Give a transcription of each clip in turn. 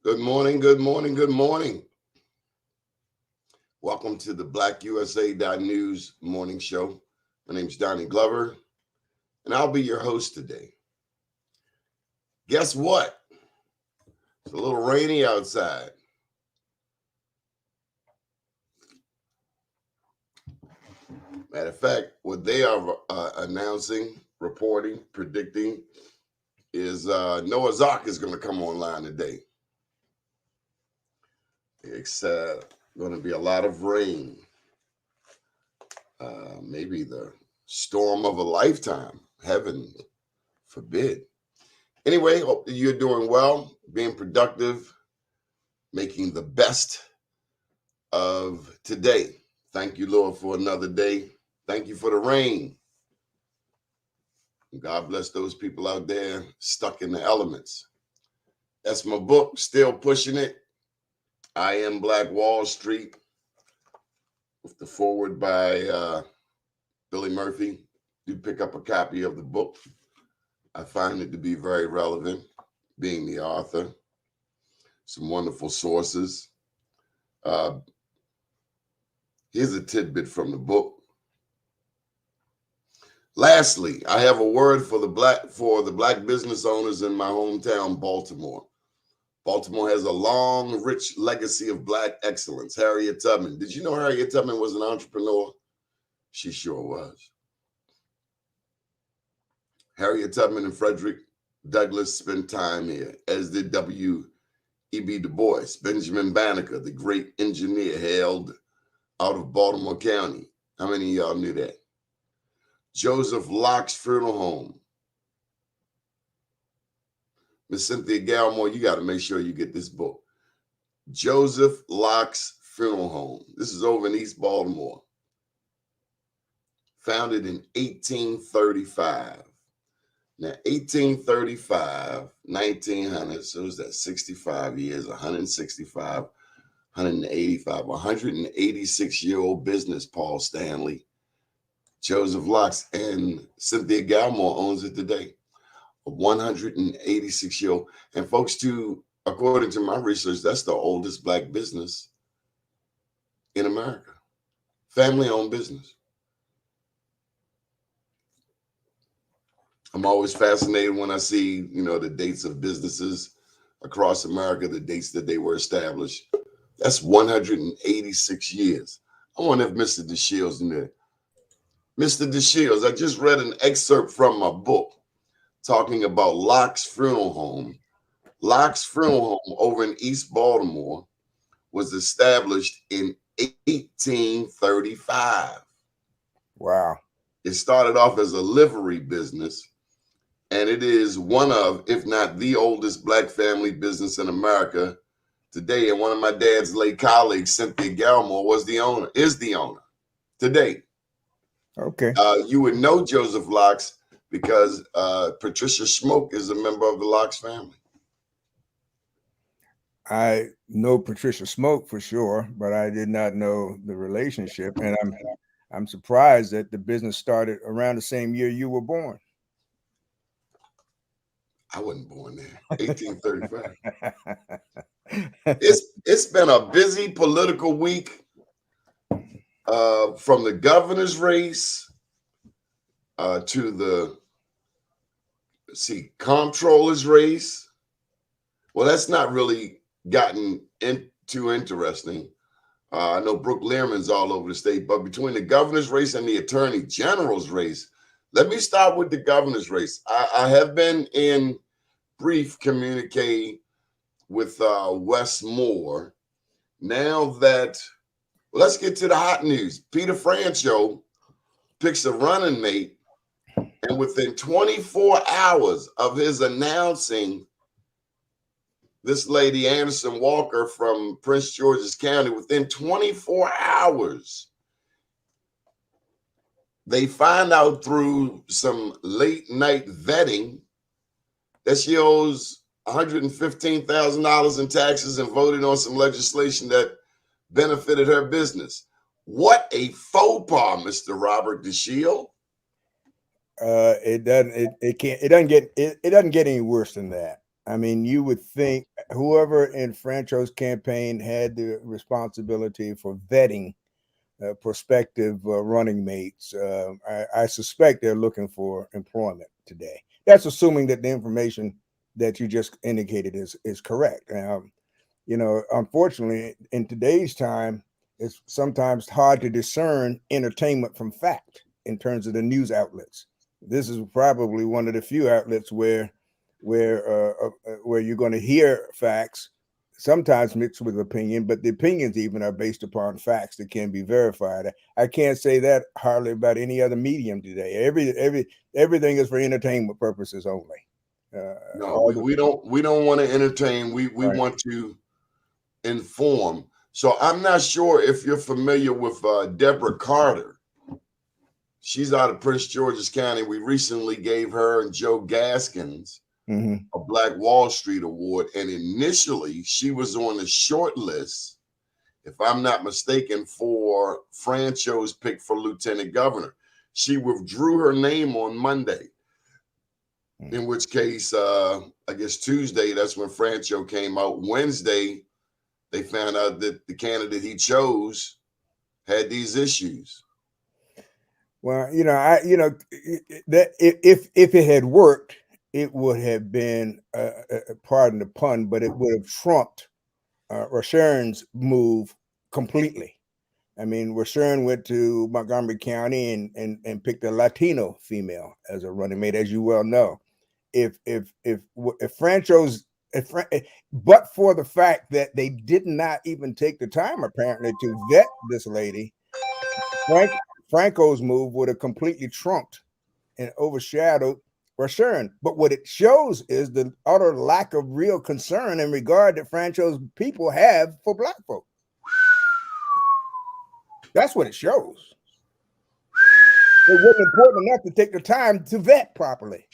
Good morning, good morning, good morning. Welcome to the BlackUSA.News morning show. My name's Donnie Glover, and I'll be your host today. Guess what? It's a little rainy outside. Matter of fact, what they are announcing, reporting, predicting is Noah's Ark is going to come online today. It's going to be a lot of rain. Maybe the storm of a lifetime. Heaven forbid. Anyway, hope that you're doing well, being productive, making the best of today. Thank you, Lord, for another day. Thank you for the rain. God bless those people out there stuck in the elements. That's my book, still pushing it. I Am Black Wall Street, with the foreword by Billy Murphy. Do pick up a copy of the book. I find it to be very relevant, being the author. Some wonderful sources. Here's a tidbit from the book. Lastly, I have a word for the black business owners in my hometown, Baltimore. Baltimore has a long, rich legacy of black excellence. Harriet Tubman. Did you know Harriet Tubman was an entrepreneur? She sure was. Harriet Tubman and Frederick Douglass spent time here, as did W.E.B. Du Bois. Benjamin Banneker, the great engineer, hailed out of Baltimore County. How many of y'all knew that? Joseph Locke's funeral home. Miss Cynthia Galmore, you got to make sure you get this book. Joseph Locke's funeral home. This is over in East Baltimore. Founded in 1835. Now, 1835, 1900, so is that 65 years, 165, 185, 186-year-old business, Paul Stanley. Joseph Locke's, and Cynthia Galmore owns it today. A 186-year-old. And folks, too, according to my research, that's the oldest black business in America. Family-owned business. I'm always fascinated when I see, the dates of businesses across America, the dates that they were established. That's 186 years. I wonder if Mr. Dashiell's in there. Mr. Dashiell, I just read an excerpt from my book talking about Locke's funeral home. Locke's funeral home over in East Baltimore was established in 1835. Wow. It started off as a livery business, and it is one of, if not the oldest black family business in America today. And one of my dad's late colleagues, Cynthia Galmore, is the owner today. Okay. You would know Joseph Locke's because Patricia Smoke is a member of the Locke's family. I know Patricia Smoke for sure, but I did not know the relationship. And I'm surprised that the business started around the same year you were born. I wasn't born there. 1835. It's been a busy political week, from the governor's race to the comptroller's race. Well, that's not really gotten too interesting. I know Brooke Learmon's all over the state, but between the governor's race and the attorney general's race, let me start with the governor's race. I have been in brief communique with Wes Moore. Now that, let's get to the hot news. Peter Franchot picks a running mate, and within 24 hours of his announcing this lady, Anderson Walker from Prince George's County, within 24 hours, they find out through some late night vetting that she owes $115,000 in taxes and voted on some legislation that benefited her business. What a faux pas, Mr. Robert Dashiell. It doesn't get any worse than that. I mean, you would think whoever in Francho's campaign had the responsibility for vetting prospective running mates, I suspect they're looking for employment today. That's assuming that the information that you just indicated is correct. Unfortunately, in today's time, it's sometimes hard to discern entertainment from fact in terms of the news outlets. This is probably one of the few outlets where you're going to hear facts, sometimes mixed with opinion, but the opinions even are based upon facts that can be verified. I can't say that hardly about any other medium today. Everything is for entertainment purposes only. No, we don't want to entertain. We Right. want to inform. So I'm not sure if you're familiar with Deborah Carter. She's out of Prince George's County. We recently gave her and Joe Gaskins a Black Wall Street Award. And initially, she was on the short list, if I'm not mistaken, for Francho's pick for lieutenant governor. She withdrew her name on Monday, in which case, I guess Tuesday, that's when Francho came out. Wednesday, they found out that the candidate he chose had these issues. Well, that if it had worked, it would have been, pardon the pun, but it would have trumped Rashern's move completely. I mean, Rashern went to Montgomery County and picked a Latino female as a running mate, as you well know. If Francho's, but for the fact that they did not even take the time apparently to vet this lady, Franco's move would have completely trumped and overshadowed Rashern. But what it shows is the utter lack of real concern in regard that Francho's people have for Black folk. That's what it shows. It wasn't important enough to take the time to vet properly.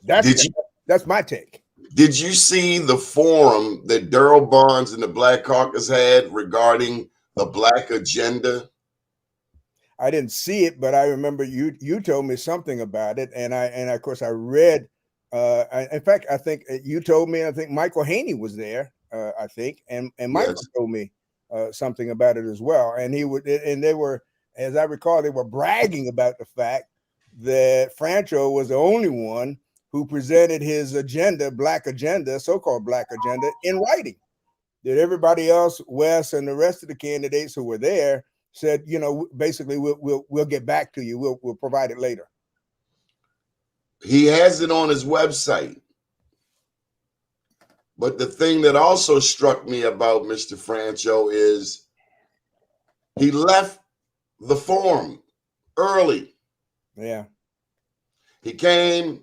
That's my take. Did you see the forum that Daryl Barnes and the Black Caucus had regarding the Black agenda? I didn't see it, but I remember you told me something about it, and of course I read. In fact, I think you told me. I think Michael Haney was there. I think, and Michael told me something about it as well. And they were, as I recall, they were bragging about the fact that Francho was the only one who presented his agenda, Black agenda, so-called Black agenda, in writing. That everybody else, Wes and the rest of the candidates who were there, said, basically, we'll get back to you. We'll provide it later. He has it on his website. But the thing that also struck me about Mr. Francho is he left the forum early. Yeah. He came,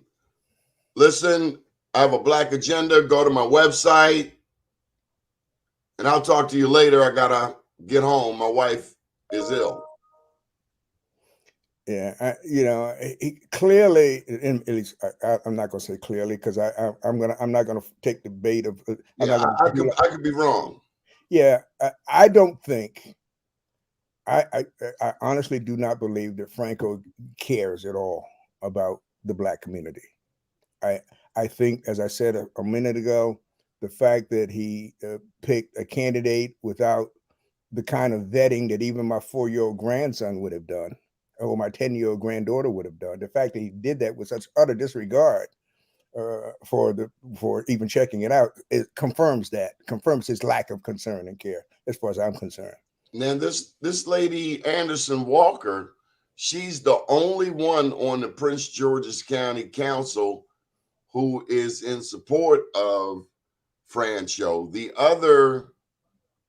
listen, I have a Black agenda. Go to my website. And I'll talk to you later. I got to get home. My wife is ill. Yeah, he clearly, at least I'm not going to say clearly because I'm not going to take the bait of. I could be wrong. Yeah, I don't think. I honestly do not believe that Franco cares at all about the Black community. I think, as I said a minute ago, the fact that he picked a candidate without the kind of vetting that even my 4-year-old grandson would have done, or my 10-year-old granddaughter would have done. The fact that he did that with such utter disregard for even checking it out, it confirms his lack of concern and care, as far as I'm concerned. Now, this lady Anderson Walker, she's the only one on the Prince George's County Council who is in support of Francho. The other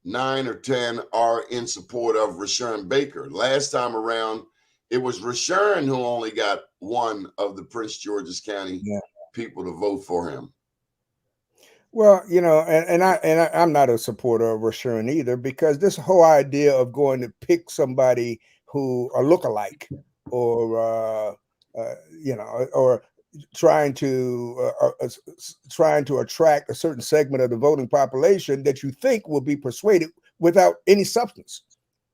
9 or 10 are in support of Rashern Baker. Last time around, it was Rashern who only got one of the Prince George's County people to vote for him. Well, I'm not a supporter of Rashern either, because this whole idea of going to pick somebody who a lookalike, or or trying to attract a certain segment of the voting population that you think will be persuaded without any substance,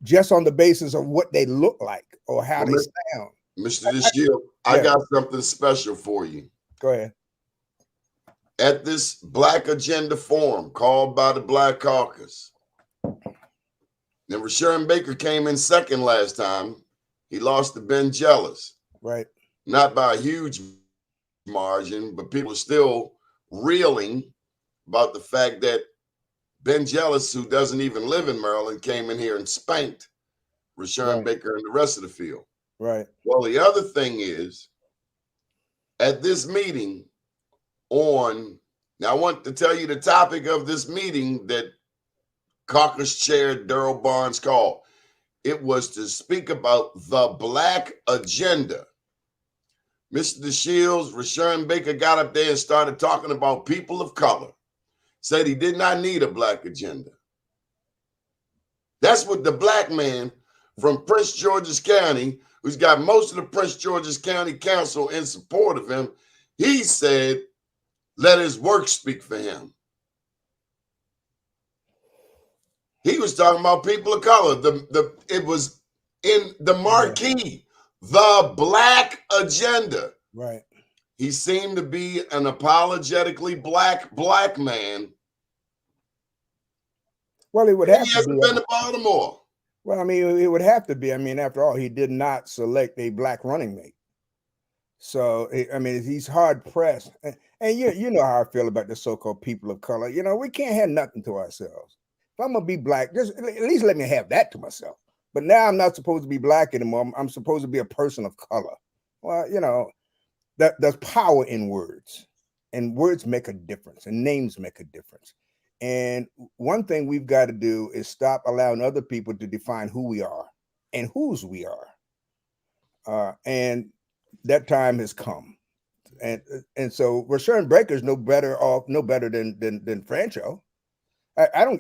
just on the basis of what they look like or how they sound. Mr. Dashiell, I got something special for you. Go ahead. at this Black Agenda Forum called by the Black Caucus. Then Rashawn Baker came in second last time. He lost to Ben Jealous. Right. Not by a huge margin, but people are still reeling about the fact that Ben Jealous, who doesn't even live in Maryland, came in here and spanked Rashawn Baker and the rest of the field. Right. Well, the other thing is, at this meeting now I want to tell you the topic of this meeting that Caucus Chair Darrell Barnes called. It was to speak about the Black agenda. Mr. Dashiell, Rashawn Baker got up there and started talking about people of color. Said he did not need a Black agenda. That's what the Black man from Prince George's County, who's got most of the Prince George's County Council in support of him, he said, let his work speak for him. He was talking about people of color. It was in the marquee, the Black agenda. Right. He seemed to be an apologetically black man. Well, it would have He to hasn't be. been to Baltimore. Well, I mean, it would have to be. I mean, after all, he did not select a Black running mate. So, I mean, he's hard pressed. And you know how I feel about the so-called people of color. You know, we can't have nothing to ourselves. If I'm going to be Black, just at least let me have that to myself. But now I'm not supposed to be Black anymore. I'm supposed to be a person of color. Well, you know, there's power in words. And words make a difference. And names make a difference. And one thing we've got to do is stop allowing other people to define who we are and whose we are. And that time has come. And so Rashawn Baker's no better than Francho.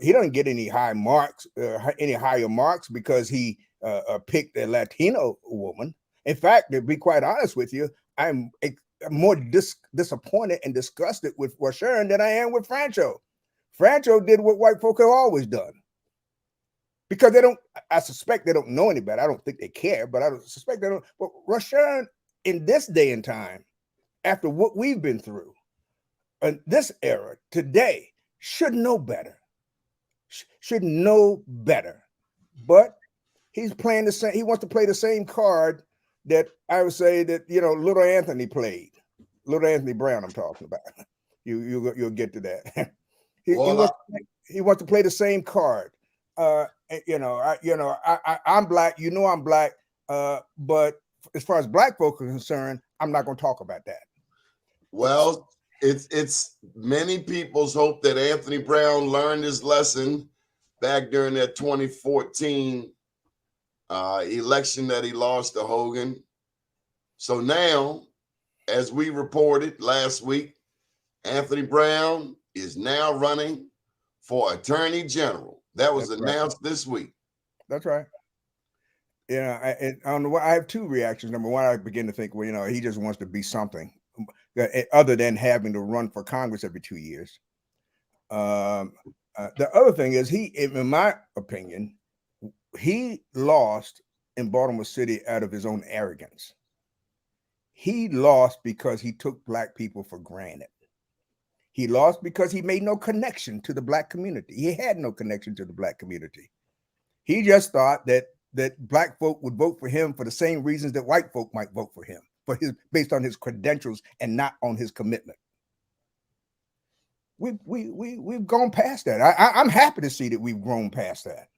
He doesn't get any high marks, any higher marks because he picked a Latino woman. In fact, to be quite honest with you, I'm more disappointed and disgusted with Rashawn than I am with Francho. Francho did what white folk have always done. Because I suspect they don't know any better. I don't think they care, but I suspect they don't. But Rashawn, in this day and time, after what we've been through, in this era, today, should know better. Should know better. But he's playing the same, he wants to play the same card that I would say that, you know, little Anthony played. Little Anthony Brown, I'm talking about. You'll get to that. He wants to play the same card. I'm Black. You know I'm Black. But as far as Black folk are concerned, I'm not going to talk about that. Well, it's many people's hope that Anthony Brown learned his lesson back during that 2014 election that he lost to Hogan. So now, as we reported last week, Anthony Brown is now running for Attorney General. That was announced this week. That's right. Yeah, I have two reactions. Number one, I begin to think, well, you know, he just wants to be something other than having to run for Congress every 2 years. The other thing is in my opinion, he lost in Baltimore City out of his own arrogance. He lost because he took Black people for granted. He lost because he made no connection to the Black community. He had no connection to the Black community. He just thought that Black folk would vote for him for the same reasons that white folk might vote for him, based on his credentials and not on his commitment. We've gone past that. I'm happy to see that we've grown past that.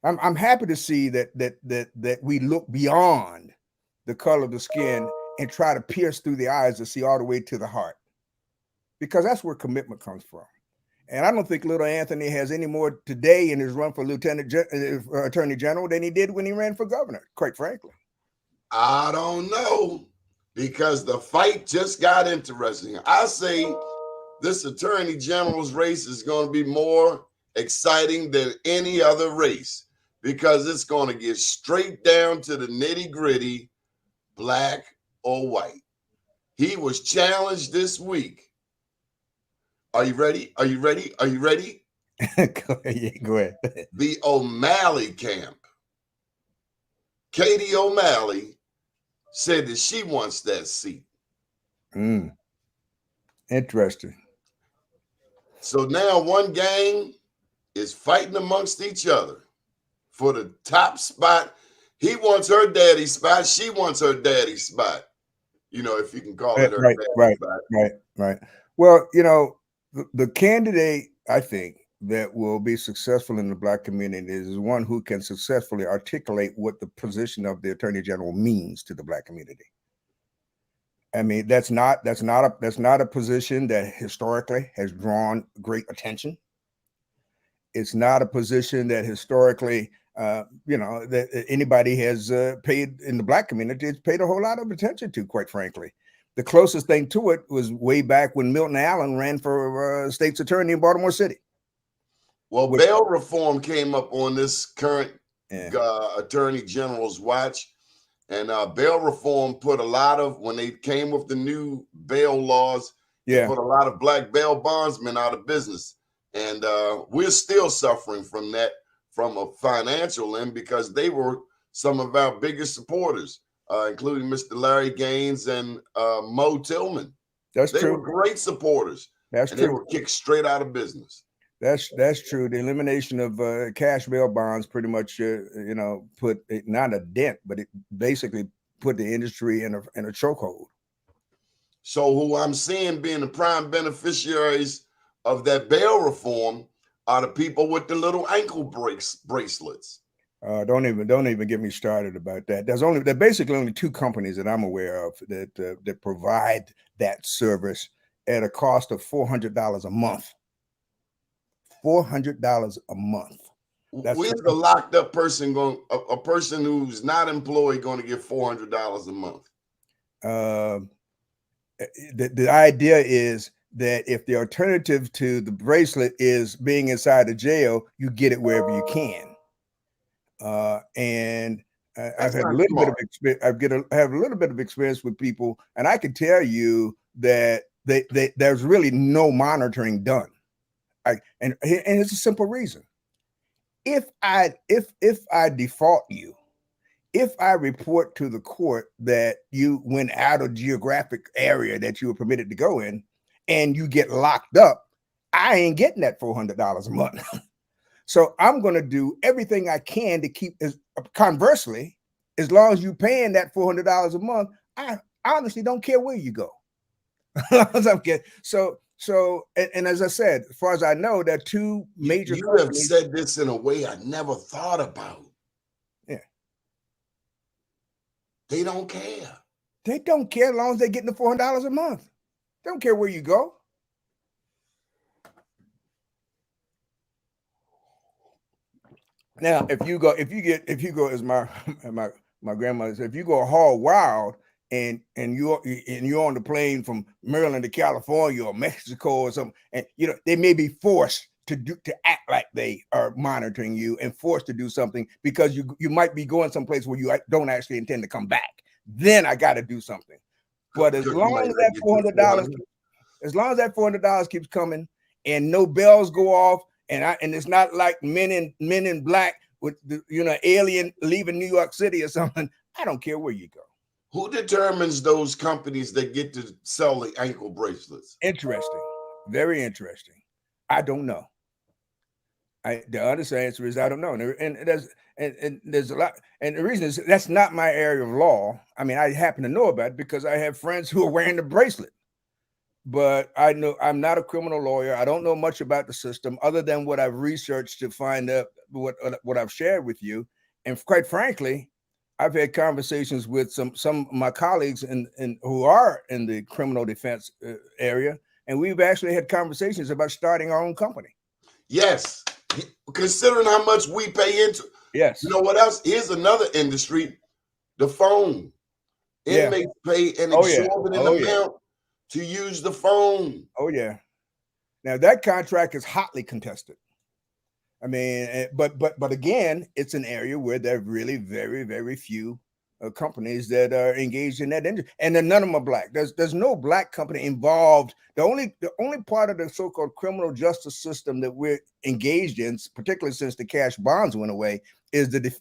I'm happy to see that we look beyond the color of the skin and try to pierce through the eyes to see all the way to the heart, because that's where commitment comes from. And I don't think little Anthony has any more today in his run for Attorney General than he did when he ran for governor, quite frankly. I don't know, because the fight just got interesting. I say this Attorney General's race is going to be more exciting than any other race, because it's going to get straight down to the nitty-gritty, Black or white. He was challenged this week. Are you ready? Are you ready? Are you ready? Go ahead. The O'Malley camp. Katie O'Malley said that she wants that seat. Interesting. So now one gang is fighting amongst each other for the top spot. He wants her daddy's spot. She wants her daddy's spot. You know, if you can call it her Right, daddy's right, spot. right, right. Well, you know, the candidate I think that will be successful in the Black community is one who can successfully articulate what the position of the Attorney General means to the Black community. I mean, that's not a position that historically has drawn great attention. It's not a position that historically, that anybody has paid in the Black community. It's paid a whole lot of attention to, quite frankly. The closest thing to it was way back when Milton Allen ran for state's attorney in Baltimore City. Well, Which, bail reform came up on this current yeah. Attorney General's watch. And bail reform put a lot of, when they came with the new bail laws, it put a lot of Black bail bondsmen out of business. And we're still suffering from that from a financial end because they were some of our biggest supporters, including Mr. Larry Gaines and Mo Tillman. That's they true. were great supporters. That's and true. They were kicked straight out of business. That's true. The elimination of cash bail bonds pretty much, put not a dent, but it basically put the industry in a chokehold. So who I'm seeing being the prime beneficiaries of that bail reform are the people with the little ankle bracelets. Don't even get me started about that. There basically only two companies that I'm aware of that provide that service at a cost of $400 a month. $400 a month. Where's the locked up person going? A person who's not employed going to get $400 a month? The idea is that if the alternative to the bracelet is being inside the jail, you get it wherever you can. And I've had a little bit of experience. I have a little bit of experience with people, and I can tell you that there's really no monitoring done. And it's a simple reason. If I default you, if I report to the court that you went out of geographic area that you were permitted to go in, and you get locked up, I ain't getting that $400 a month. So I'm going to do everything I can to keep. Conversely, as long as you're paying that $400 a month, I honestly don't care where you go. So, and as I said, as far as I know, there are two major companies. Have said this in a way I never thought about. Yeah. They don't care. They don't care as long as they're getting the $400 a month. They don't care where you go. Now, if you go as my grandmother said, if you go hog wild and you're on the plane from Maryland to California or Mexico or something, and they may be forced to act like they are monitoring you and forced to do something because you might be going someplace where you don't actually intend to come back. Then I got to do something. But as long as that $400 keeps coming and no bells go off, and it's not like men in black with alien leaving New York City or something, I don't care where you go. Who determines those companies that get to sell the ankle bracelets? Interesting. Very interesting. I don't know. The honest answer is I don't know. And there's a lot. And the reason is that's not my area of law. I mean, I happen to know about it because I have friends who are wearing the bracelet. But I know I'm not a criminal lawyer. I don't know much about the system other than what I've researched to find out what I've shared with you. And quite frankly, I've had conversations with some of my colleagues who are in the criminal defense area, and we've actually had conversations about starting our own company. Yes, considering how much we pay into. Yes. You know what else? Here's another industry: the phone. Inmates pay an exorbitant amount to use the phone. Oh yeah. Now that contract is hotly contested. I mean, but again, it's an area where there are really very, very few companies that are engaged in that industry, and none of them are black. There's no black company involved. The only part of the so-called criminal justice system that we're engaged in, particularly since the cash bonds went away, is that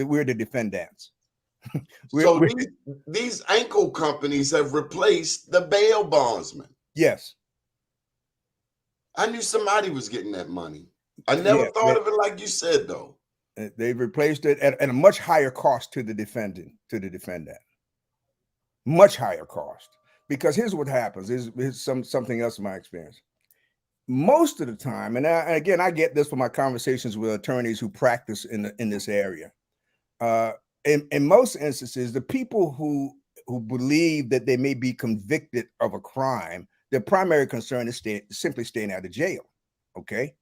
we're the defendants. These ankle companies have replaced the bail bondsmen. Yes. I knew somebody was getting that money. I never Yeah, thought of it like you said, though. they've replaced it at a much higher cost to the defendant. Much higher cost. Because here's what happens. Here's something else in my experience. Most of the time, and again, I get this from my conversations with attorneys who practice in this area. In most instances, the people who believe that they may be convicted of a crime, their primary concern is simply staying out of jail. Okay.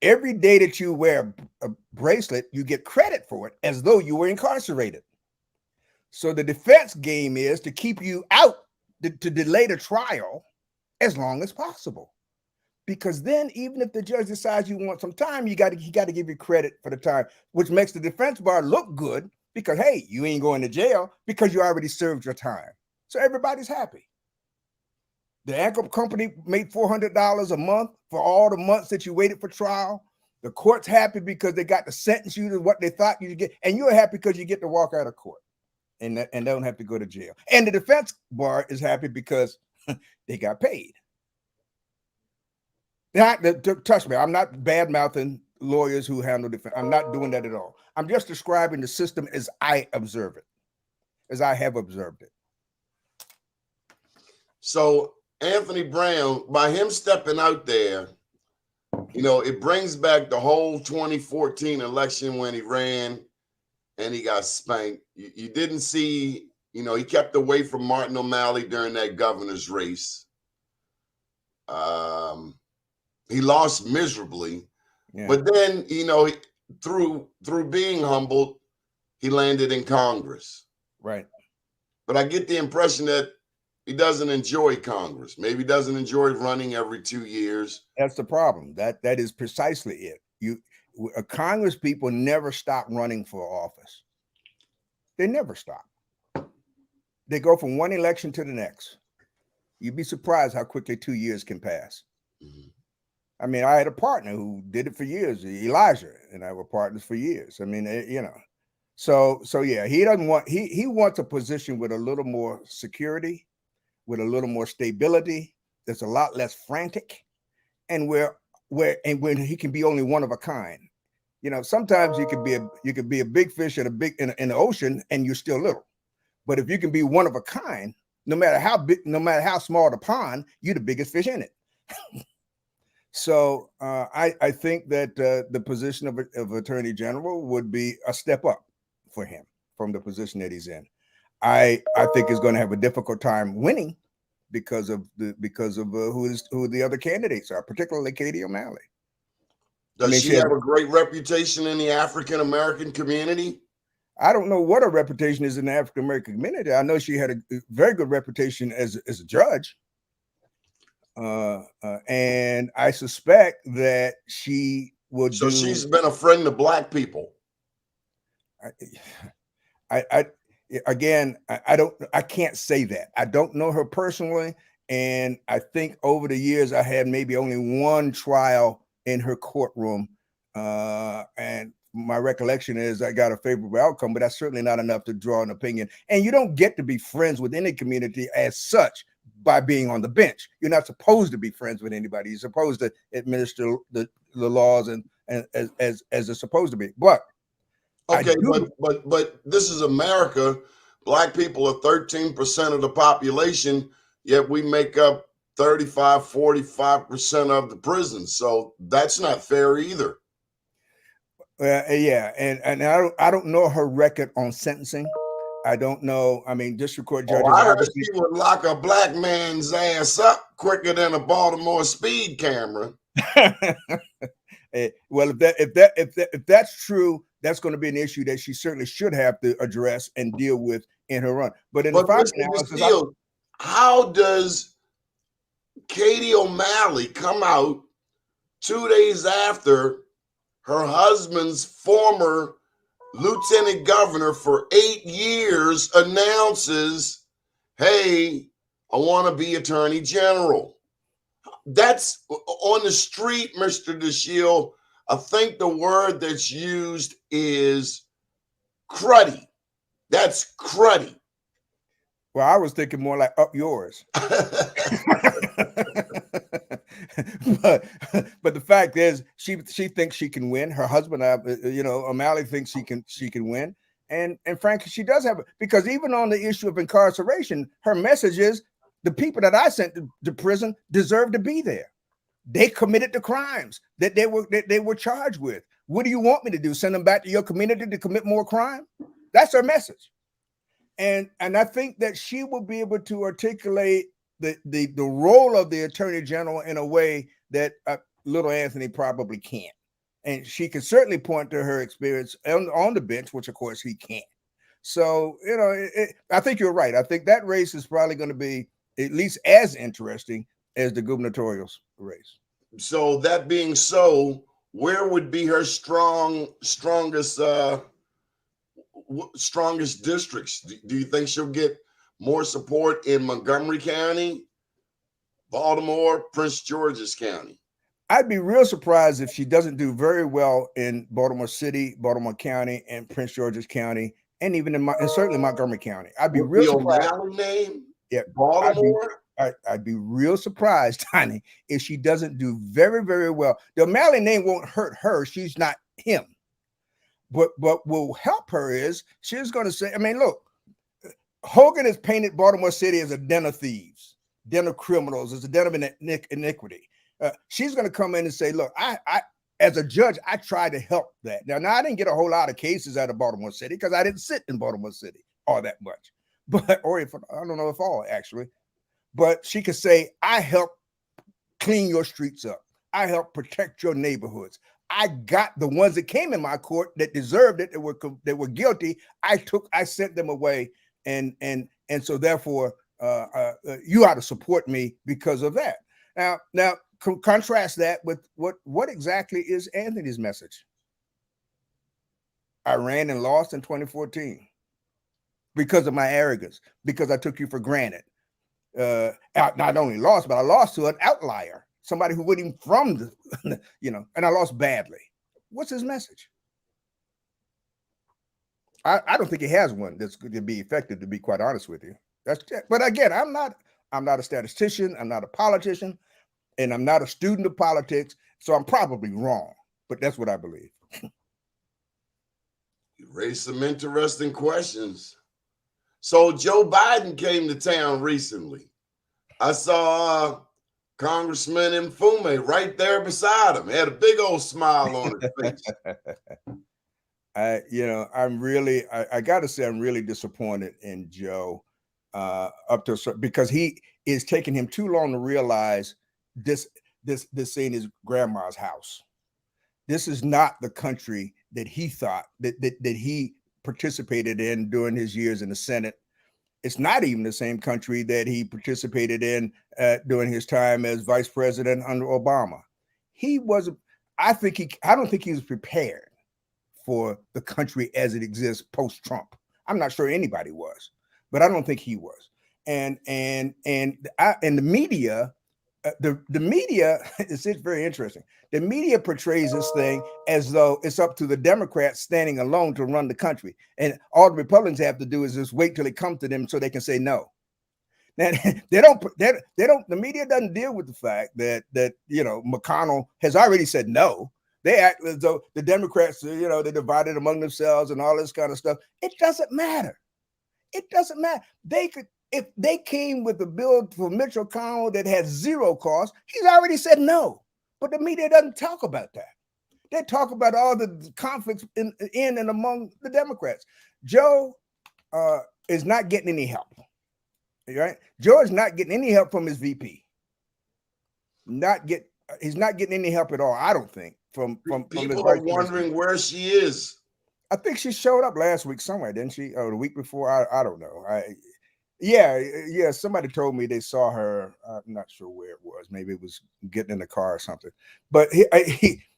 Every day that you wear a bracelet, you get credit for it as though you were incarcerated. So the defense game is to keep you out, to delay the trial as long as possible. Because then, even if the judge decides you want some time, he got to give you credit for the time, which makes the defense bar look good because, hey, you ain't going to jail because you already served your time. So everybody's happy. The anchor company made $400 a month for all the months that you waited for trial. The court's happy because they got to sentence you to what they thought you'd get, and you're happy because you get to walk out of court and don't have to go to jail. And the defense bar is happy because they got paid. Trust me, I'm not bad-mouthing lawyers who handle defense. I'm not doing that at all. I'm just describing the system as I observe it, as I have observed it. So Anthony Brown, by him stepping out there, it brings back the whole 2014 election when he ran and he got spanked. You didn't see, he kept away from Martin O'Malley during that governor's race. He lost miserably, but then, through being humbled, he landed in Congress. Right. But I get the impression that he doesn't enjoy Congress. Maybe he doesn't enjoy running every 2 years. That's the problem. That is precisely it. Congress people never stop running for office. They never stop. They go from one election to the next. You'd be surprised how quickly 2 years can pass. Mm-hmm. I mean, I had a partner who did it for years, Elijah, and I were partners for years. I mean, so yeah, he doesn't want, he wants a position with a little more security, with a little more stability, that's a lot less frantic, and when he can be only one of a kind. Sometimes you could be a big fish in the ocean and you're still little. But if you can be one of a kind, no matter how big, no matter how small the pond, you're the biggest fish in it. So I think that the position of Attorney General would be a step up for him from the position that he's in. I think he's going to have a difficult time winning because of who the other candidates are, particularly Katie O'Malley. Does she have a great reputation in the African American community? I don't know what her reputation is in the African American community. I know she had a very good reputation as a judge. And I suspect that she would. So she's been a friend to Black people. I can't say that. I don't know her personally, and I think over the years I had maybe only one trial in her courtroom, and my recollection is I got a favorable outcome, but that's certainly not enough to draw an opinion. And you don't get to be friends with any community as such by being on the bench. You're not supposed to be friends with anybody. You're supposed to administer the laws and as they're supposed to be. But okay, but this is America. Black people are 13% of the population, yet we make up 45% of the prisons. So that's not fair either. Yeah, and I don't know her record on sentencing. I don't know. I mean, district court judges. I heard she would lock a black man's ass up quicker than a Baltimore speed camera. Well, if that's true, that's going to be an issue that she certainly should have to address and deal with in her run. But in the final analysis, how does Katie O'Malley come out 2 days after her husband's former lieutenant governor for 8 years announces, hey, I want to be attorney general? That's on the street, Mr. Dashiell. I think the word that's used is cruddy. That's cruddy. Well, I was thinking more like up yours. but but the fact is, she thinks she can win. Her husband, O'Malley, thinks she can win, and frankly, she does have it, because even on the issue of incarceration, her message is the people that I sent to prison deserve to be there. They committed the crimes that they were charged with. What do you want me to do? Send them back to your community to commit more crime? That's her message. And I think that she will be able to articulate the role of the attorney general in a way that little Anthony probably can't. And she can certainly point to her experience on the bench, which of course he can't. So, I think you're right. I think that race is probably going to be at least as interesting as the gubernatorial race. So that being so, where would be her strongest districts? Do you think she'll get more support in Montgomery County, Baltimore, Prince George's County? I'd be real surprised if she doesn't do very well in Baltimore City, Baltimore County, and Prince George's County, and even and certainly Montgomery County. I'd be real surprised. O'Malley name? Yeah, Baltimore. I'd be real surprised, Tiny, if she doesn't do very, very well. The O'Malley name won't hurt her. She's not him. But what will help her is she's going to say, I mean, look, Hogan has painted Baltimore City as a den of thieves, den of criminals, as a den of iniquity. She's going to come in and say, look, I as a judge, I tried to help that. Now, I didn't get a whole lot of cases out of Baltimore City because I didn't sit in Baltimore City all that much. But, or if I don't know if all actually, but she could say, I helped clean your streets up. I helped protect your neighborhoods. I got the ones that came in my court that deserved it, that were guilty. I sent them away, and so therefore, you ought to support me because of that. Now, contrast that with what exactly is Anthony's message? I ran and lost in 2014 because of my arrogance, because I took you for granted. Not only lost, but I lost to an outlier, somebody who wasn't even from the, and I lost badly. What's his message? I don't think he has one that's going to be effective, to be quite honest with you. But again, I'm not a statistician, I'm not a politician, and I'm not a student of politics, so I'm probably wrong, but that's what I believe. You raised some interesting questions. So Joe Biden came to town recently. I saw Congressman Mfume right there beside him. He had a big old smile on his face. I got to say, I'm really disappointed in Joe because he is taking him too long to realize this ain't his grandma's house. This is not the country that he thought that he participated in during his years in the Senate. It's not even the same country that he participated in during his time as vice president under Obama. I don't think he was prepared for the country as it exists post-Trump. I'm not sure anybody was, but I don't think he was. And the media, the media is very interesting. The media portrays this thing as though it's up to the Democrats standing alone to run the country, and all the Republicans have to do is just wait till it comes to them so they can say no. Now the media doesn't deal with the fact that McConnell has already said no. They act as though the Democrats, they're divided among themselves and all this kind of stuff. It doesn't matter. It doesn't matter. If they came with a bill for Mitch McConnell that has zero cost, he's already said no. But the media doesn't talk about that. They talk about all the conflicts in and among the Democrats. Joe is not getting any help. Right? Joe is not getting any help from his VP. He's not getting any help at all, I don't think. From people are wondering where she is. I think she showed up last week somewhere, didn't she? Or the week before? I don't know. Yeah. Somebody told me they saw her. I'm not sure where it was. Maybe it was getting in the car or something. But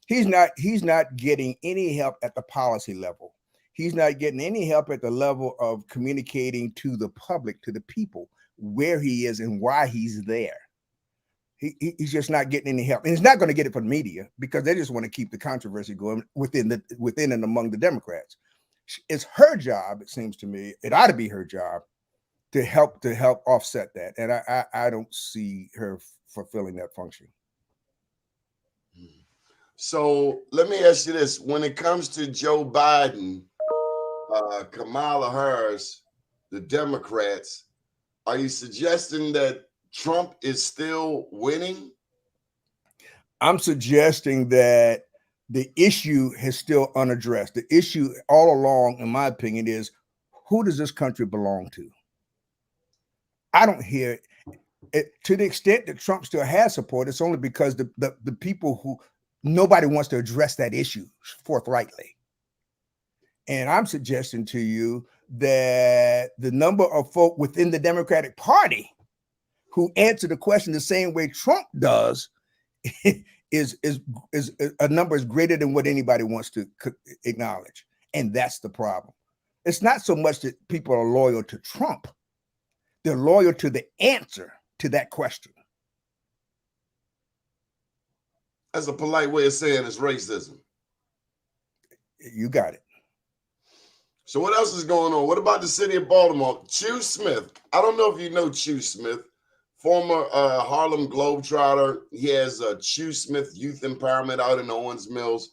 he's not getting any help at the policy level. He's not getting any help at the level of communicating to the public, to the people, where he is and why he's there. He's just not getting any help, and he's not going to get it from the media because they just want to keep the controversy going within and among the Democrats. It's her job. It seems to me it ought to be her job to help offset that, and I don't see her fulfilling that function. So let me ask you this: when it comes to Joe Biden, Kamala Harris, the Democrats, are you suggesting that Trump is still winning? I'm suggesting that the issue is still unaddressed. The issue all along, in my opinion, is who does this country belong to? I don't hear it. To the extent that Trump still has support, it's only because the people who nobody wants to address that issue forthrightly. And I'm suggesting to you that the number of folk within the Democratic Party who answer the question the same way Trump does is a number is greater than what anybody wants to acknowledge. And that's the problem. It's not so much that people are loyal to Trump. They're loyal to the answer to that question. That's a polite way of saying it's racism. You got it. So what else is going on? What about the city of Baltimore? Chew Smith. I don't know if you know Chew Smith, former Harlem Globetrotter. He has Chew Smith Youth Empowerment out in Owens Mills.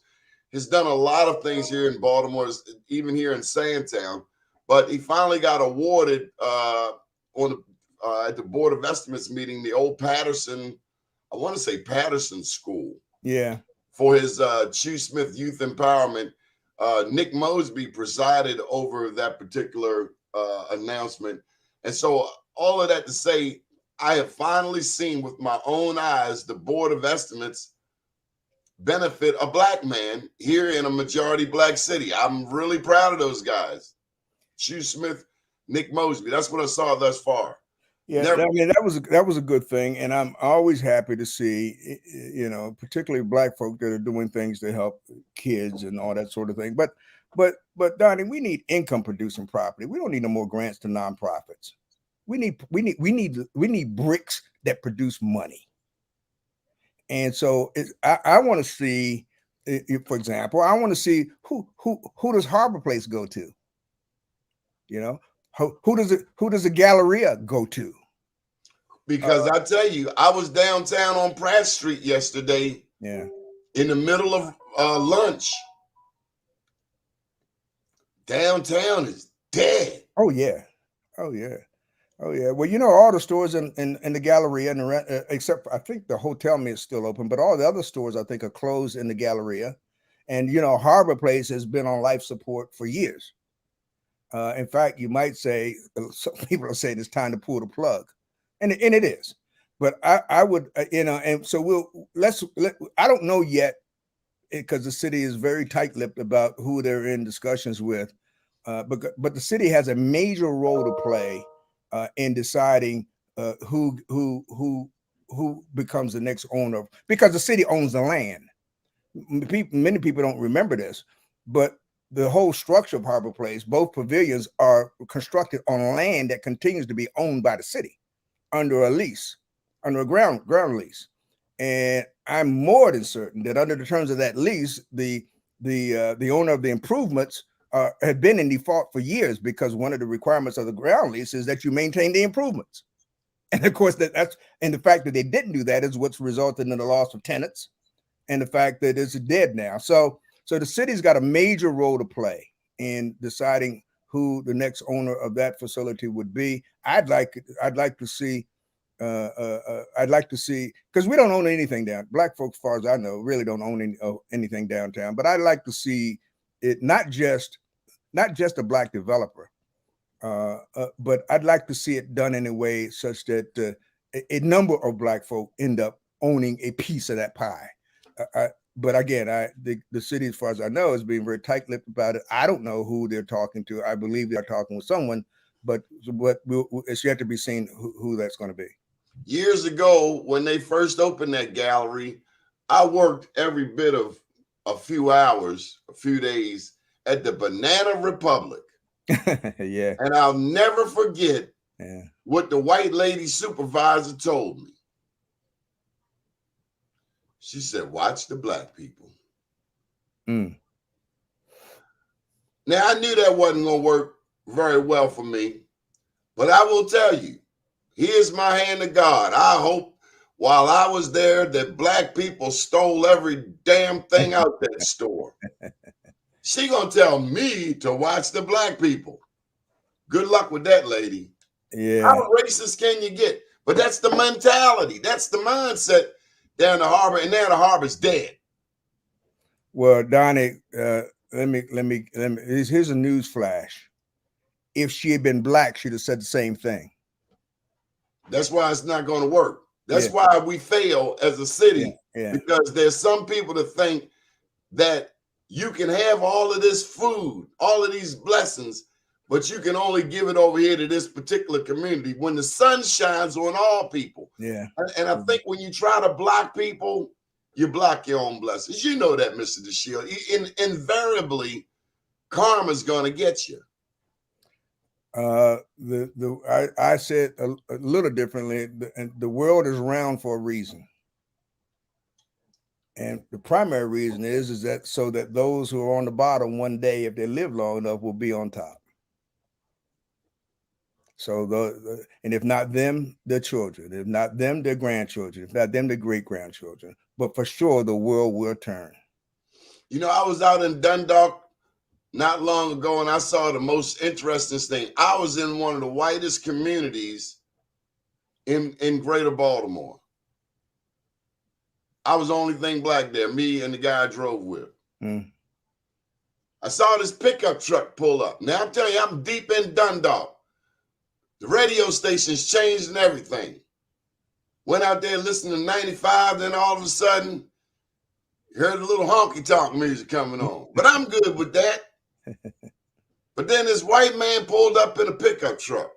He's done a lot of things here in Baltimore, even here in Sandtown. But he finally got awarded at the Board of Estimates meeting, the old Patterson, I want to say Patterson School. Yeah. For his Chew Smith Youth Empowerment. Nick Mosby presided over that particular announcement. And so all of that to say, I have finally seen with my own eyes the Board of Estimates benefit a black man here in a majority black city. I'm really proud of those guys. Chew Smith, Nick Mosby. That's what I saw thus far. Yeah, I mean that was a good thing, and I'm always happy to see, particularly black folk that are doing things to help kids and all that sort of thing. But Donnie, we need income producing property. We don't need no more grants to nonprofits. We need bricks that produce money. And so I want to see, for example, I want to see who does Harbor Place go to? Who does the Galleria go to? Because I tell you, I was downtown on Pratt Street yesterday. Yeah. In the middle of lunch. Downtown is dead. Oh yeah. Well, all the stores in the Galleria and except I think the Hotel Me is still open, but all the other stores I think are closed in the Galleria. And Harbor Place has been on life support for years. In fact, you might say some people are saying it's time to pull the plug, and it is. But I would, and so I don't know yet because the city is very tight-lipped about who they're in discussions with. But the city has a major role to play in deciding who becomes the next owner, because the city owns the land. Many people don't remember this, but the whole structure of Harbor Place, both pavilions are constructed on land that continues to be owned by the city under a lease, under a ground lease. And I'm more than certain that under the terms of that lease, the owner of the improvements had been in default for years, because one of the requirements of the ground lease is that you maintain the improvements. And of course, and the fact that they didn't do that is what's resulted in the loss of tenants and the fact that it's dead now. So the city's got a major role to play in deciding who the next owner of that facility would be. I'd like to see, because we don't own anything down. Black folks, as far as I know, really don't own anything downtown. But I'd like to see it not just a black developer, but I'd like to see it done in a way such that a number of black folk end up owning a piece of that pie. But again, the city, as far as I know, is being very tight-lipped about it. I don't know who they're talking to. I believe they're talking with someone, but it's yet to be seen who that's going to be. Years ago, when they first opened that gallery, I worked every bit of a few hours, a few days at the Banana Republic. Yeah. And I'll never forget what the white lady supervisor told me. She said, "Watch the black people." Mm. Now, I knew that wasn't going to work very well for me, but I will tell you, here's my hand to God. I hope while I was there that black people stole every damn thing out that store. She gonna tell me to watch the black people. Good luck with that, lady. Yeah. How racist can you get? But that's the mentality. That's the mindset down the harbor, and now the harbor's dead. Well, Donnie, here's a news flash. If she had been black, she'd have said the same thing. That's why it's not going to work. That's Yeah. why we fail as a city, Yeah. because there's some people that think that you can have all of this food, all of these blessings, but you can only give it over here to this particular community when the sun shines on all people. Yeah. And I think when you try to block people, you block your own blessings. You know that, Mr. Dashiell. Invariably, karma's going to get you. I said a little differently. The world is round for a reason, and the primary reason is that so that those who are on the bottom one day, if they live long enough, will be on top. So and if not them, their children. If not them, their grandchildren. If not them, their great grandchildren. But for sure, the world will turn. You know, I was out in Dundalk not long ago, and I saw the most interesting thing. I was in one of the whitest communities in greater Baltimore. I was the only thing black there, me and the guy I drove with. I saw this pickup truck pull up. Now, I'm telling you, I'm deep in Dundalk. The radio station's changed and everything. Went out there listening to 95, then all of a sudden, heard a little honky-tonk music coming on. But I'm good with that. But then this white man pulled up in a pickup truck.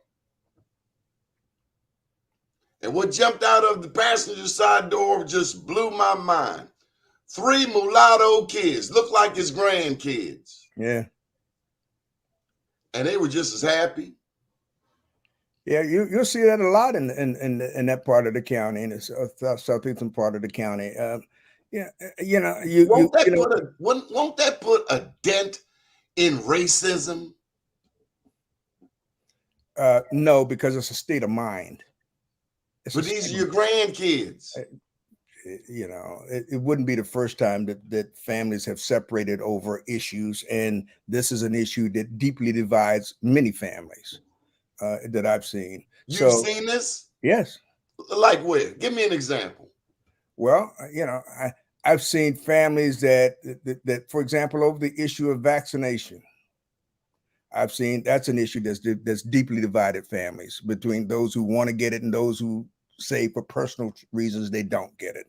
And what jumped out of the passenger side door just blew my mind. 3 mulatto kids, looked like his grandkids. Yeah. And they were just as happy. Yeah, you'll see that a lot in that part of the county, in the southeastern part of the county. Yeah, you know, won't that put a dent in racism? No, because it's a state of mind. But these are your grandkids. You know, it wouldn't be the first time that families have separated over issues, and this is an issue that deeply divides many families that I've seen. You've seen this? Yes. Like where? Give me an example. Well, you know, I've seen families that, for example, over the issue of vaccination, I've seen that's an issue that's deeply divided families between those who want to get it and those who say for personal reasons they don't get it.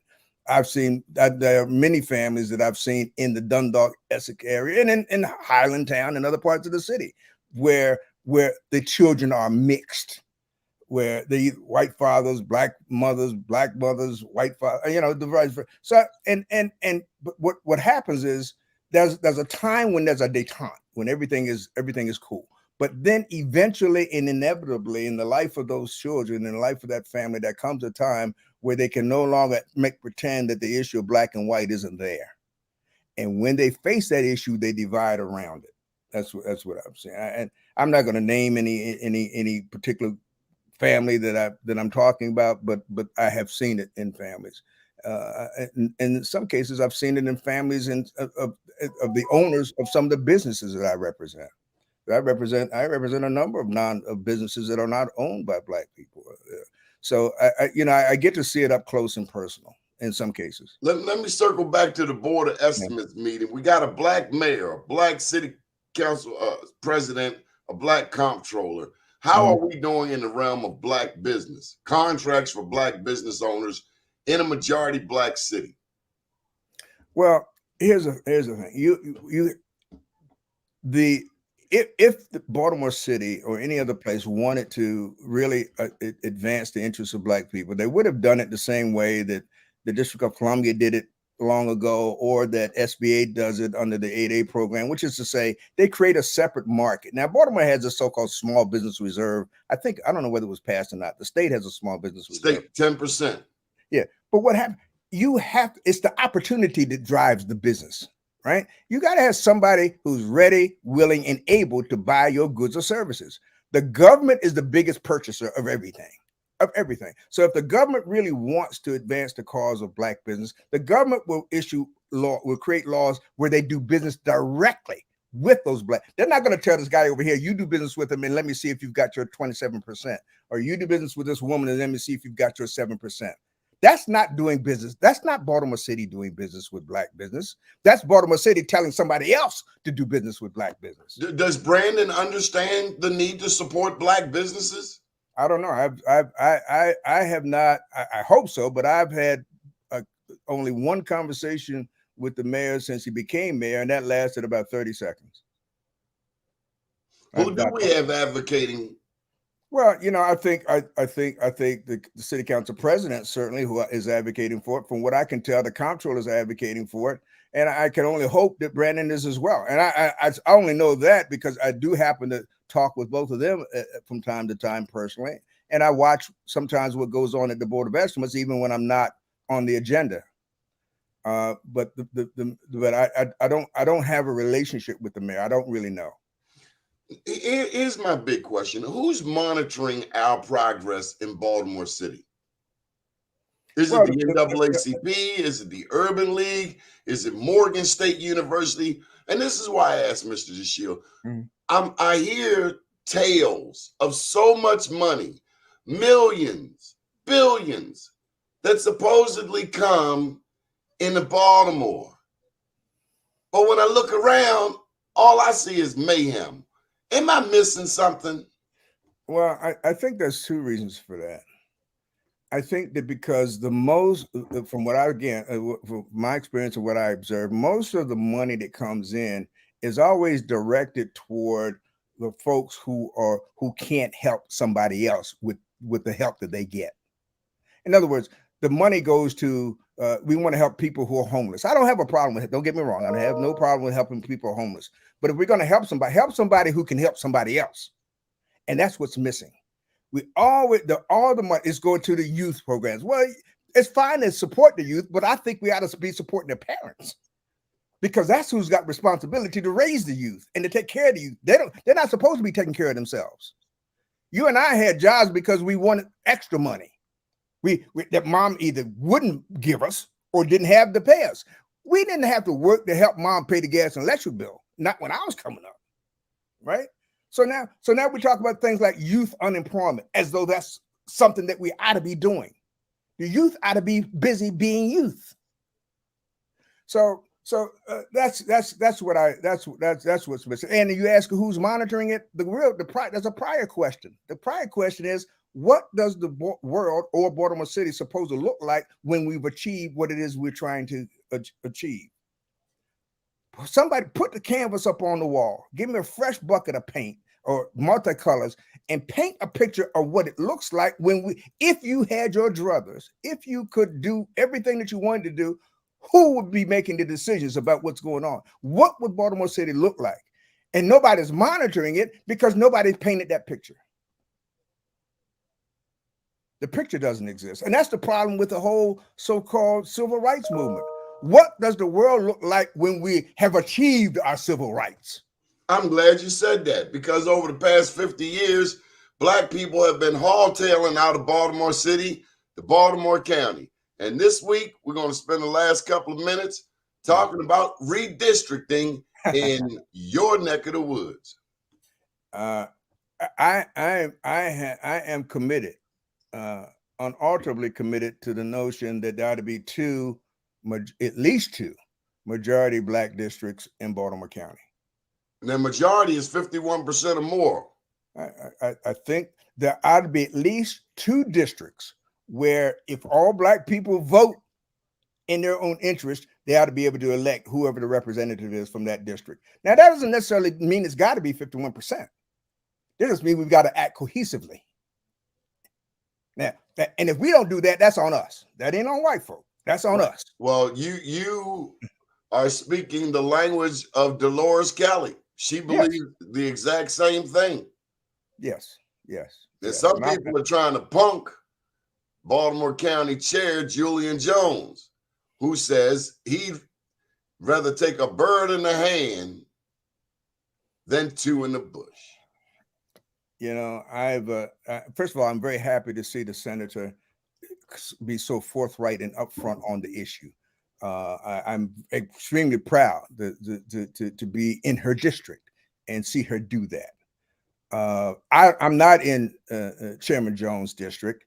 I've seen that there are many families that I've seen in the Dundalk, Essex area and in Highlandtown and other parts of the city where the children are mixed, where the white fathers, black mothers, white father, you know, the vice. So but what happens is there's a time when there's a détente, when everything is cool. But then eventually and inevitably in the life of those children, in the life of that family, there comes a time where they can no longer pretend that the issue of black and white isn't there. And when they face that issue, they divide around it. That's what I'm saying. And I'm not going to name any particular family that I'm talking about, but I have seen it in families. And in some cases, I've seen it in families of the owners of some of the businesses that I represent. I represent a number of businesses that are not owned by black people. So I get to see it up close and personal in some cases. Let me circle back to the Board of Estimates meeting. We got a black mayor, a black city council president, a black comptroller. How are we doing in the realm of black business? Contracts for black business owners in a majority black city? Well, here's the thing. If the Baltimore City or any other place wanted to really advance the interests of black people, they would have done it the same way that the District of Columbia did it long ago, or that SBA does it under the 8A program, which is to say they create a separate market. Now, Baltimore has a so-called small business reserve. I don't know whether it was passed or not. The state has a small business reserve. State 10%. Yeah. But what happened? It's the opportunity that drives the business, right? You got to have somebody who's ready, willing, and able to buy your goods or services. The government is the biggest purchaser of everything. of everything. So if the government really wants to advance the cause of black business, the government will create laws where they do business directly with those black. They're not going to tell this guy over here, you do business with him and let me see if you've got your 27%, or you do business with this woman and let me see if you've got your 7%. That's not doing business. That's not Baltimore City doing business with black business. That's Baltimore City telling somebody else to do business with black business. Does Brandon understand the need to support black businesses? I don't know. I have not. I hope so, but I've had only one conversation with the mayor since he became mayor, and that lasted about 30 seconds. Who do we have advocating? Well, I think the city council president certainly who is advocating for it. From what I can tell, the comptroller is advocating for it, and I can only hope that Brandon is as well. And I only know that because I do happen to talk with both of them from time to time personally, and I watch sometimes what goes on at the Board of Estimates, even when I'm not on the agenda. But I don't have a relationship with the mayor. I don't really know. Here's my big question. Who's monitoring our progress in Baltimore City? Is it the NAACP? Is it the Urban League? Is it Morgan State University? And this is why I asked Mr. Dashiell. I hear tales of so much money, millions, billions, that supposedly come into Baltimore. But when I look around, all I see is mayhem. Am I missing something? Well, I think there's two reasons for that. I think that because from my experience and what I observed, most of the money that comes in is always directed toward the folks who can't help somebody else with the help that they get. In other words, the money goes to we want to help people who are homeless. I don't have a problem with it. Don't get me wrong. I have no problem with helping people who are homeless. But if we're going to help somebody who can help somebody else. And that's what's missing. All the money is going to the youth programs. Well, it's fine to support the youth, but I think we ought to be supporting their parents, because that's who's got responsibility to raise the youth and to take care of the youth. They're not supposed to be taking care of themselves. You and I had jobs because we wanted extra money. That mom either wouldn't give us or didn't have to pay us. We didn't have to work to help mom pay the gas and electric bill. Not when I was coming up, right? So now we talk about things like youth unemployment as though that's something that we ought to be doing. The youth ought to be busy being youth. So that's what's missing. And you ask who's monitoring it. There's a prior question. The prior question is, what does the world or Baltimore City supposed to look like when we've achieved what it is we're trying to achieve? Somebody put the canvas up on the wall. Give me a fresh bucket of paint or multicolors and paint a picture of what it looks like if you had your druthers, if you could do everything that you wanted to do, who would be making the decisions about what's going on? What would Baltimore City look like? And nobody's monitoring it because nobody's painted that picture. The picture doesn't exist. And that's the problem with the whole so-called civil rights movement. What does the world look like when we have achieved our civil rights? I'm glad you said that, because over the past 50 years, Black people have been hardtailing out of Baltimore City to Baltimore County. And this week, we're going to spend the last couple of minutes talking about redistricting in your neck of the woods. I am committed, unalterably committed to the notion that there ought to be at least two majority Black districts in Baltimore County. And the majority is 51% or more. I think there ought to be at least two districts where if all Black people vote in their own interest, they ought to be able to elect whoever the representative is from that district. Now, that doesn't necessarily mean it's got to be 51%. That just means we've got to act cohesively. Now, and if we don't do that, that's on us. That ain't on white folk. That's on us. Well, you are speaking the language of Dolores Kelly. She believes the exact same thing. Yes. And some people are trying to punk Baltimore County Chair Julian Jones, who says he'd rather take a bird in the hand than two in the bush. You know, first of all, I'm very happy to see the senator be so forthright and upfront on the issue. I'm extremely proud to be in her district and see her do that. I'm not in Chairman Jones' district.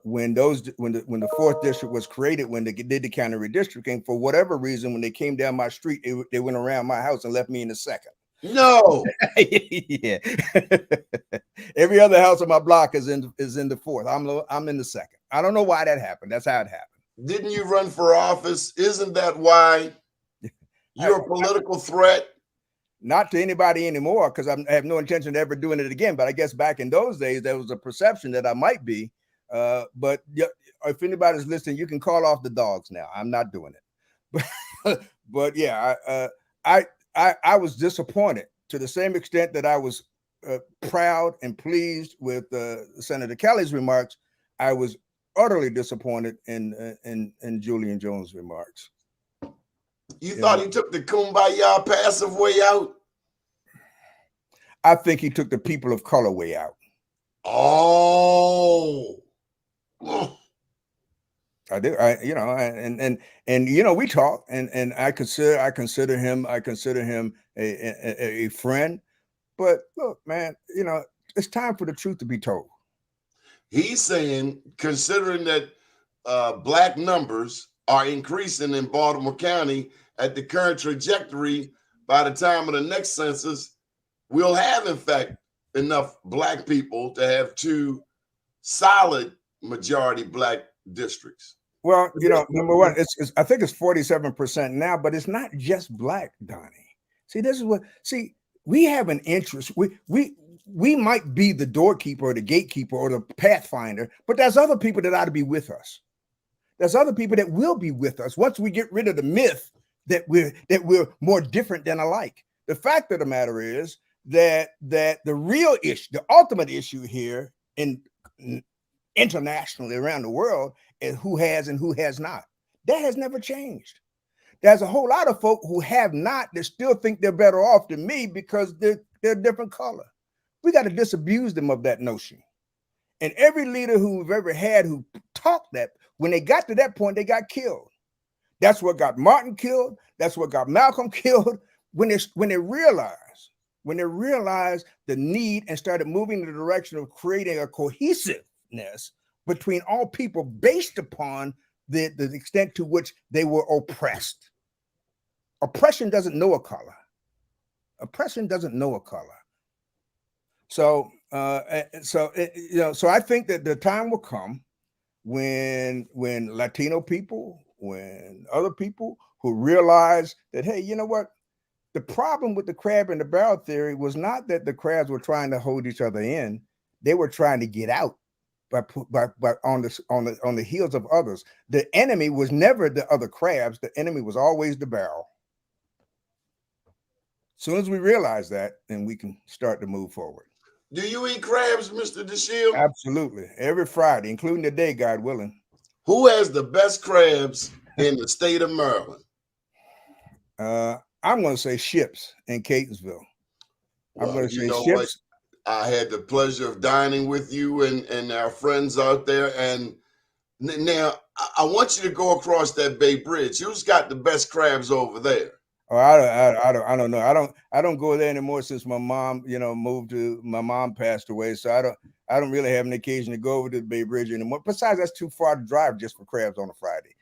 When the fourth district was created, when they did the county redistricting, for whatever reason, when they came down my street, they went around my house and left me in the second. No. Yeah. Every other house on my block is in the fourth. I'm in the second. I don't know why that happened. That's how it happened. Didn't you run for office? Isn't that why you're a political threat? Not to anybody anymore, because I have no intention of ever doing it again. But I guess back in those days, there was a perception that I might be. But if anybody's listening, you can call off the dogs now. I'm not doing it. But yeah, I was disappointed to the same extent that I was proud and pleased with Senator Kelly's remarks. I was utterly disappointed in Julian Jones' remarks. You thought he took the kumbaya passive way out? I think he took the people of color way out. Oh. I do. We talk, and I consider him a friend. But look, man, it's time for the truth to be told. He's saying, considering that Black numbers are increasing in Baltimore County at the current trajectory, by the time of the next census, we'll have, in fact, enough Black people to have two solid majority Black districts. Well, number one, I think it's 47% now, but it's not just Black, Donnie. See, this is we have an interest. We might be the doorkeeper or the gatekeeper or the pathfinder, but there's other people that ought to be with us. There's other people that will be with us once we get rid of the myth that we're more different than alike. The fact of the matter is that the real issue, the ultimate issue here internationally around the world is who has and who has not. That has never changed. There's a whole lot of folk who have not that still think they're better off than me because they're a different color. We got to disabuse them of that notion. And every leader who we've ever had who talked that, when they got to that point, they got killed. That's what got Martin killed. That's what got Malcolm killed. When they realized the need and started moving in the direction of creating a cohesiveness between all people based upon the extent to which they were oppressed. Oppression doesn't know a color. Oppression doesn't know a color. So I think that the time will come when Latino people, when other people who realize that, hey, you know what? The problem with the crab in the barrel theory was not that the crabs were trying to hold each other in; they were trying to get out by on the heels of others. The enemy was never the other crabs; the enemy was always the barrel. As soon as we realize that, then we can start to move forward. Do you eat crabs, Mr. Dashiell? Absolutely, every Friday, including today, God willing. Who has the best crabs in the state of Maryland? I'm going to say Ships in Catonsville. Well, I'm going to say Ships. What? I had the pleasure of dining with you and our friends out there. And now I want you to go across that Bay Bridge. Who's got the best crabs over there? Oh, I don't know. I don't go there anymore since my mom, my mom passed away. So I don't really have an occasion to go over to the Bay Bridge anymore. Besides, that's too far to drive just for crabs on a Friday.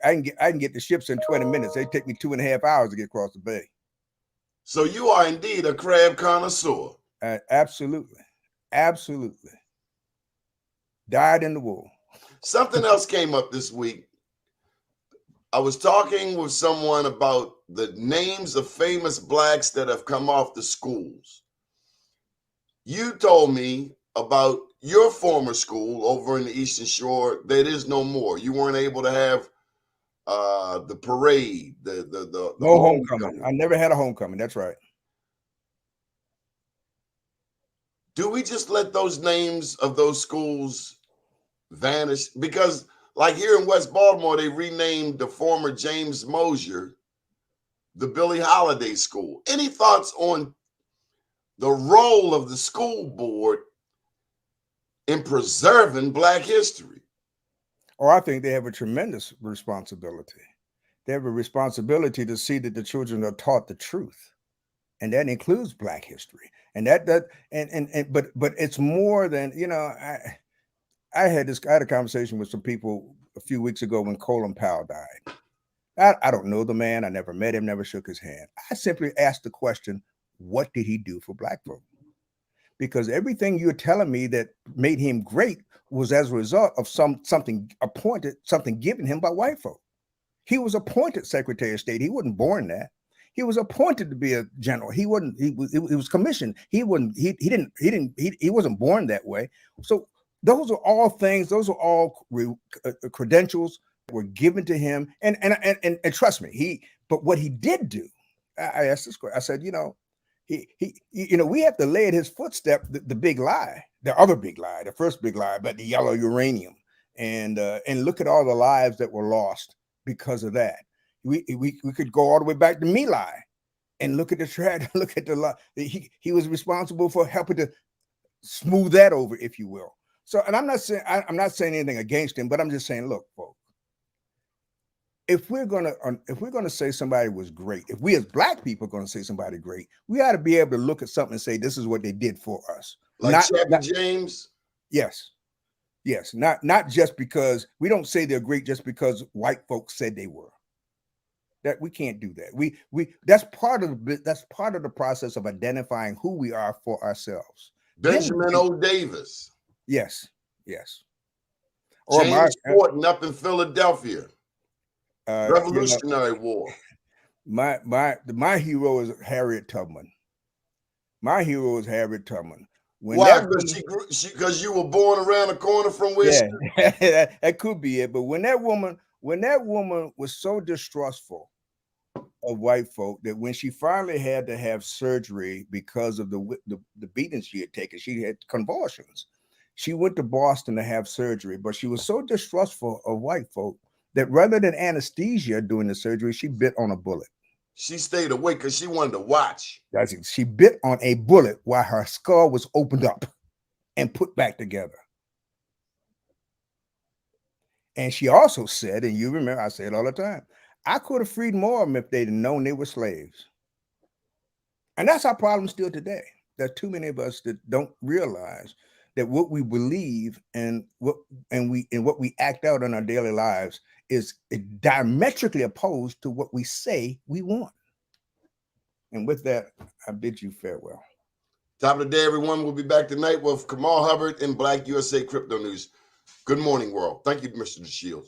I can get the Ships in 20 minutes. They take me 2.5 hours to get across the bay. So you are indeed a crab connoisseur. Absolutely. Dyed in the wool. Something else came up this week. I was talking with someone about the names of famous Blacks that have come off the schools. You told me about your former school over in the Eastern Shore that is no more. You weren't able to have the parade, the no homecoming. I never had a homecoming. That's right. Do we just let those names of those schools vanish? Because like here in West Baltimore, they renamed the former James Mosier the Billie Holiday School. Any thoughts on the role of the school board in preserving Black history? Or I think they have a tremendous responsibility. They have a responsibility to see that the children are taught the truth, and that includes Black history. And but it's more than, you know. I had a conversation with some people a few weeks ago when Colin Powell died. I don't know the man. I never met him, never shook his hand. I simply asked the question, what did he do for Black folk? Because everything you're telling me that made him great was as a result of something given him by white folk. He was appointed Secretary of State. He wasn't born that. He was appointed to be a general. He was commissioned. He wasn't born that way. So those are all things. Those are all credentials that were given to him. And trust me, but what he did do, I asked this question. I said, we have to lay at his footstep the big lie, the other big lie, the first big lie about the yellow uranium, and look at all the lives that were lost because of that. We could go all the way back to My Lai and look at look at the lie. He was responsible for helping to smooth that over, if you will. So, and I'm not saying anything against him, but I'm just saying, look, folks, if we're gonna say somebody was great, if we as Black people are gonna say somebody great, we ought to be able to look at something and say, this is what they did for us. Like Chapter James? Yes. Not just because we don't say they're great just because white folks said they were. That we can't do that. That's part of the process of identifying who we are for ourselves. Benjamin O. Davis. Yes. Or James Fortin up in Philadelphia. Revolutionary War. My hero is Harriet Tubman. Why? Because you were born around the corner from where she... that could be it. But when that woman was so distrustful of white folk that when she finally had to have surgery because of the beating she had taken, she had convulsions. She went to Boston to have surgery, but she was so distrustful of white folk that rather than anesthesia during the surgery, she bit on a bullet. She stayed awake because she wanted to watch. That's it. She bit on a bullet while her skull was opened up and put back together. And she also said, and you remember, I say it all the time, I could have freed more of them if they'd known they were slaves. And that's our problem still today. There's too many of us that don't realize that what we believe and what we act out in our daily lives is diametrically opposed to what we say we want. And with that, I bid you farewell. Top of the day, everyone. We'll be back tonight with Kamal Hubbard and Black USA Crypto News. Good morning, world. Thank you, Mr. Dashiell.